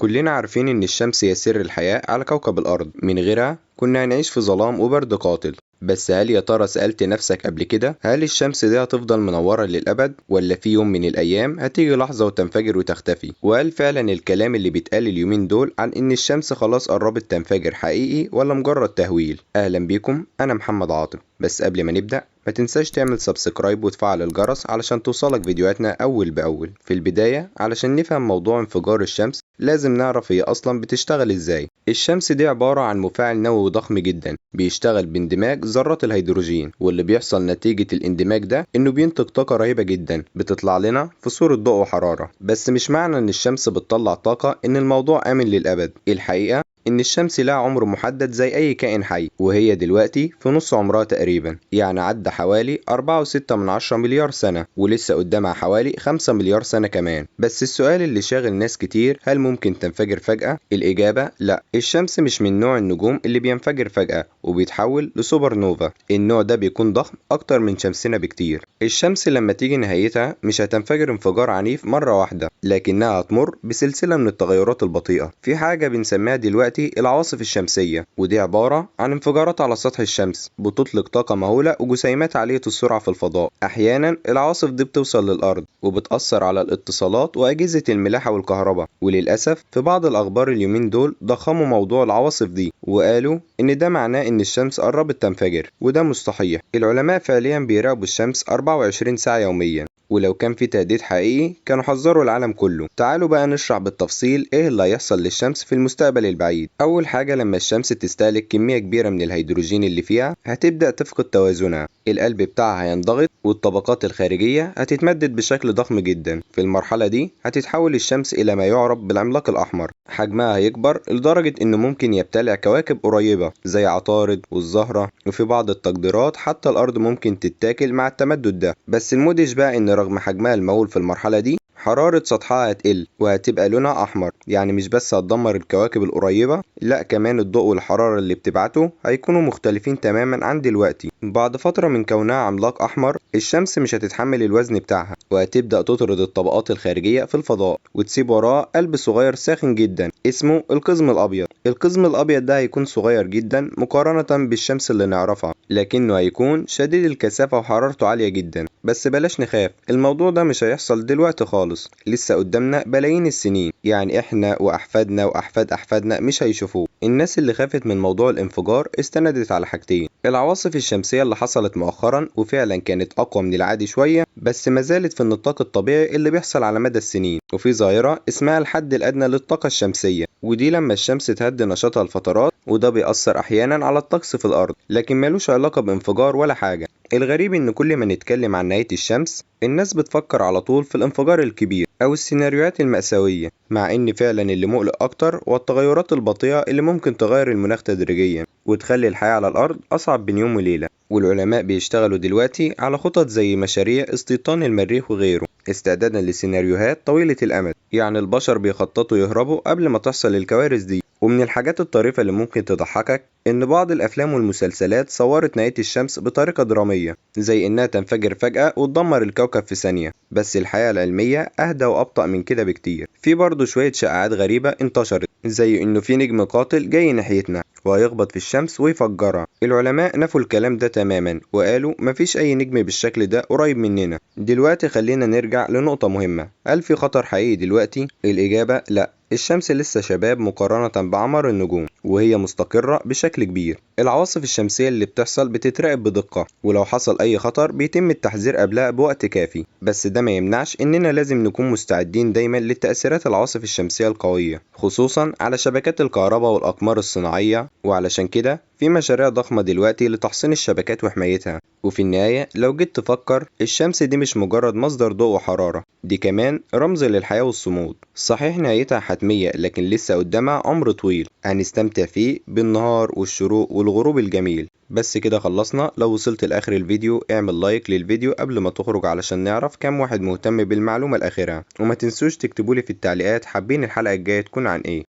كلنا عارفين إن الشمس هي سر الحياة على كوكب الأرض، من غيرها كنا هنعيش في ظلام وبرد قاتل. بس هل يا ترى سألت نفسك قبل كده، هل الشمس دي هتفضل منورة للأبد، ولا في يوم من الأيام هتيجي لحظة وتنفجر وتختفي؟ وهل فعلا الكلام اللي بيتقال اليومين دول عن إن الشمس خلاص قربت تنفجر حقيقي ولا مجرد تهويل؟ أهلا بيكم، أنا محمد عاطف. بس قبل ما نبدأ ما تنساش تعمل سبسكرايب وتفعل الجرس علشان توصلك فيديوهاتنا أول بأول. في البداية علشان نفهم موضوع انفجار الشمس لازم نعرف هي أصلا بتشتغل إزاي. الشمس دي عبارة عن مفاعل نووي ضخم جدا بيشتغل باندماج ذرات الهيدروجين، واللي بيحصل نتيجة الاندماج ده إنه بينتج طاقة رهيبة جدا بتطلع لنا في صورة ضوء وحرارة. بس مش معنى إن الشمس بتطلع طاقة إن الموضوع آمن للأبد. الحقيقة إن الشمس لها عمر محدد زي أي كائن حي، وهي دلوقتي في نص عمرها تقريبا، يعني عدى حوالي 4.6 مليار سنة، ولسه قدامها حوالي 5 مليار سنة كمان. بس السؤال اللي شاغل ناس كتير، هل ممكن تنفجر فجأة؟ الإجابة لأ. الشمس مش من نوع النجوم اللي بينفجر فجأة وبيتحول لسوبر نوفا. النوع ده بيكون ضخم أكتر من شمسنا بكتير. الشمس لما تيجي نهايتها مش هتنفجر انفجار عنيف مرة واحدة، لكنها هتمر بسلسلة من التغيرات البطيئة في حاجة بنسميها دلوقتي العواصف الشمسية، ودي عبارة عن انفجارات على سطح الشمس بتطلق طاقة مهولة وجسيمات عالية السرعة في الفضاء. أحيانا العواصف دي بتوصل للأرض وبتأثر على الاتصالات وأجهزة الملاحة والكهرباء، وللأسف في بعض الأخبار اليومين دول ضخموا موضوع العواصف دي وقالوا إن ده معناه إن الشمس قربت تنفجر، وده مش صحيح. العلماء فعليا بيراقبوا الشمس 24 ساعة يوميا، ولو كان في تهديد حقيقي كانوا حذروا العالم كله. تعالوا بقى نشرح بالتفصيل ايه اللي هيحصل للشمس في المستقبل البعيد. اول حاجة، لما الشمس تستهلك كمية كبيرة من الهيدروجين اللي فيها هتبدأ تفقد توازنها، القلب بتاعها هينضغط والطبقات الخارجية هتتمدد بشكل ضخم جدا. في المرحلة دي هتتحول الشمس إلى ما يعرف بالعملاق الأحمر، حجمها هيكبر لدرجة إنه ممكن يبتلع كواكب قريبة زي عطارد والزهرة، وفي بعض التقديرات حتى الأرض ممكن تتاكل مع التمدد ده. بس المدهش بقى إن رغم حجمها المهول في المرحلة دي حرارة سطحها هتقل وهتبقى لونها أحمر، يعني مش بس هتدمر الكواكب القريبة، لأ كمان الضوء والحرارة اللي بتبعته هيكونوا مختلفين تماما عن دلوقتي. بعد فترة من كونها عملاق أحمر الشمس مش هتتحمل الوزن بتاعها وهتبدأ تطرد الطبقات الخارجية في الفضاء وتسيب وراه قلب صغير ساخن جدا اسمه القزم الأبيض. القزم الأبيض ده هيكون صغير جدا مقارنة بالشمس اللي نعرفها، لكنه هيكون شديد الكثافة وحرارته عالية جدا. بس بلاش نخاف، الموضوع ده مش هيحصل دلوقتي خالص، لسه قدامنا بلايين السنين، يعني احنا وأحفادنا وأحفاد أحفادنا مش هيشوفوه. الناس اللي خافت من موضوع الانفجار استندت على حاجتين: العواصف الشمسية اللي حصلت مؤخرا وفعلا كانت أقوى من العادي شوية بس ما زالت في النطاق الطبيعي اللي بيحصل على مدى السنين، وفي ظاهرة اسمها الحد الأدنى للطاقة الشمسية، ودي لما الشمس تهدي نشاطها لفترات، وده بيأثر أحيانا على الطقس في الأرض لكن ملوش علاقة بانفجار ولا حاجة. الغريب إن كل ما نتكلم عن نهاية الشمس الناس بتفكر على طول في الانفجار الكبير أو السيناريوهات المأساوية، مع إن فعلا اللي مقلق أكتر والتغيرات البطيئة اللي ممكن تغير المناخ تدريجيا وتخلي الحياة على الأرض أصعب بين يوم وليلة. والعلماء بيشتغلوا دلوقتي على خطط زي مشاريع استيطان المريخ وغيره استعدادا لسيناريوهات طويلة الأمد، يعني البشر بيخططوا يهربوا قبل ما تحصل الكوارث دي. ومن الحاجات الطريفة اللي ممكن تضحكك إن بعض الأفلام والمسلسلات صورت نهاية الشمس بطريقة درامية، زي إنها تنفجر فجأة وتدمر الكوكب في ثانية، بس الحياة العلمية أهدى وأبطأ من كده بكتير. في برضه شوية شائعات غريبة انتشرت زي إنه في نجم قاتل جاي ناحيتنا وهيخبط في الشمس ويفجرها. العلماء نفوا الكلام ده تماما وقالوا مفيش أي نجم بالشكل ده قريب مننا. دلوقتي خلينا نرجع لنقطة مهمة، هل في خطر حقيقي دلوقتي؟ الإجابة لأ. الشمس لسه شباب مقارنة بعمر النجوم، وهي مستقرة بشكل كبير. العواصف الشمسية اللي بتحصل بتتراقب بدقة، ولو حصل أي خطر بيتم التحذير قبلها بوقت كافي، بس ده ما يمنعش إننا لازم نكون مستعدين دايما لتأثيرات العواصف الشمسية القوية، خصوصا على شبكات الكهرباء والأقمار الصناعية. وعلشان كده في مشاريع ضخمة دلوقتي لتحسين الشبكات وحمايتها. وفي النهاية لو جيت تفكر الشمس دي مش مجرد مصدر ضوء وحرارة، دي كمان رمز للحياة والصمود. صحيح نهايتها حتمية لكن لسه قدامها عمر طويل هنستمتع فيه بالنهار والشروق والغروب الجميل. بس كده خلصنا. لو وصلت لآخر الفيديو اعمل لايك للفيديو قبل ما تخرج علشان نعرف كم واحد مهتم بالمعلومة الأخيرة، وما تنسوش تكتبولي في التعليقات حابين الحلقة الجاية تكون عن ايه.